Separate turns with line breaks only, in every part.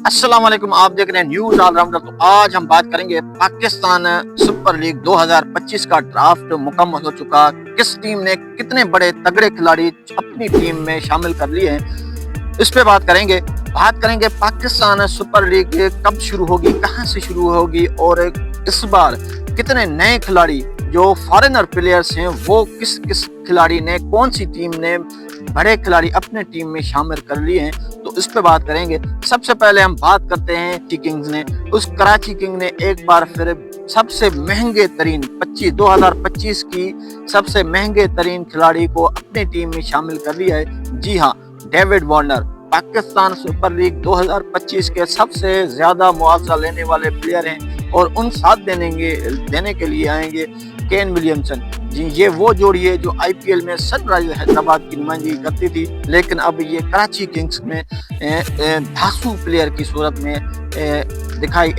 अस्सलाम वालेकुम, आप देख रहे हैं न्यूज ऑलराउंडर। तो आज हम बात करेंगे पाकिस्तान सुपर लीग 2025 का ड्राफ्ट मुकम्मल हो चुका। किस टीम ने कितने बड़े तगड़े खिलाड़ी अपनी टीम में शामिल कर लिए हैं, इस पे बात करेंगे। बात करेंगे पाकिस्तान सुपर लीग कब शुरू होगी, कहां से शुरू होगी और इस बार कितने नए खिलाड़ी जो फॉरेनर प्लेयर्स हैं वो किस किस खिलाड़ी ने, कौन सी टीम ने बड़े खिलाड़ी अपने टीम में शामिल कर लिए हैं, तो इस पे बात करेंगे। सबसे पहले हम बात करते हैं कराची किंग्स ने। उस कराची किंग ने एक बार फिर सबसे महंगे तरीन 2025 की सबसे महंगे तरीन खिलाड़ी को अपनी टीम में शामिल कर लिया है। जी हाँ, David Warner Pakistan super league 2025 के सबसे ज्यादा मुआवजा लेने वाले प्लेयर हैं और उन साथ देने के लिए आएंगे केन विलियमसन। जी, ये वो जोड़ी है जो आईपीएल में सनराइजर्स हैदराबाद की नुमाइंदगी करती थी, लेकिन अब ये कराची किंग्स में धांसू प्लेयर की सूरत में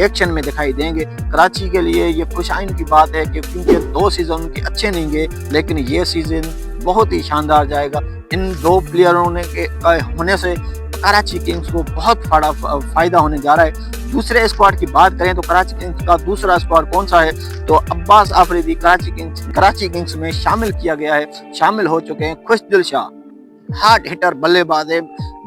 एक्शन में दिखाई देंगे। कराची के लिए ये खुशाइन की बात है कि क्योंकि 2 सीजन उनके अच्छे नहीं गए, लेकिन ये सीजन बहुत ही शानदार जाएगा। इन 2 प्लेयरों के होने से कराची किंग्स को बहुत बड़ा फायदा होने जा रहा है। दूसरे स्क्वाड की बात करें तो कराची किंग्स का दूसरा स्क्वाड कौन सा है, तो अब्बास आफरीदी कराची किंग्स में शामिल किया गया है। शामिल हो चुके हैं खुशदिल शाह, हार्ड हिटर बल्लेबाज है,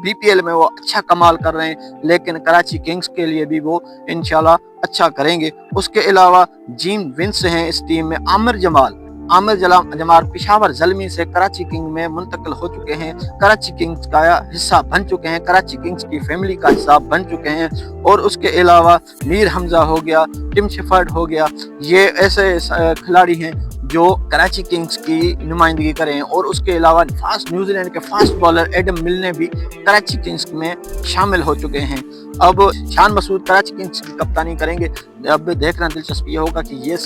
बीपीएल में वो अच्छा कमाल कर रहे हैं, लेकिन कराची किंग्स के लिए भी वो इंशाल्लाह अच्छा करेंगे। उसके अलावा जीम विंस हैं इस टीम में। आमिर जमाल पिशावर जलमी से कराची किंग में मुंतकिल हो चुके हैं, कराची किंग्स का हिस्सा बन चुके हैं, कराची किंग्स की फैमिली का हिस्सा बन चुके हैं। और उसके अलावा मीर हमजा हो गया, टिम शेफर्ड हो गया, ये ऐसे खिलाड़ी हैं जो कराची किंग्स की नुमाइंदगी करें। और उसके अलावा न्यूजीलैंड के फास्ट बॉलर एडम मिल ने भी कराची किंग्स में शामिल हो चुके हैं। अब शान मसूद कराची किंग्स की कप्तानी करेंगे। अब देखना दिलचस्पी होगा कि ये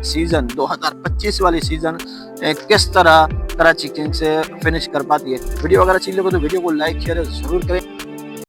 सीजन 2025 वाली सीजन किस तरह कराची किंग्स फिनिश कर पाती है। वीडियो अगर अच्छी लगे तो वीडियो को लाइक शेयर जरूर करें।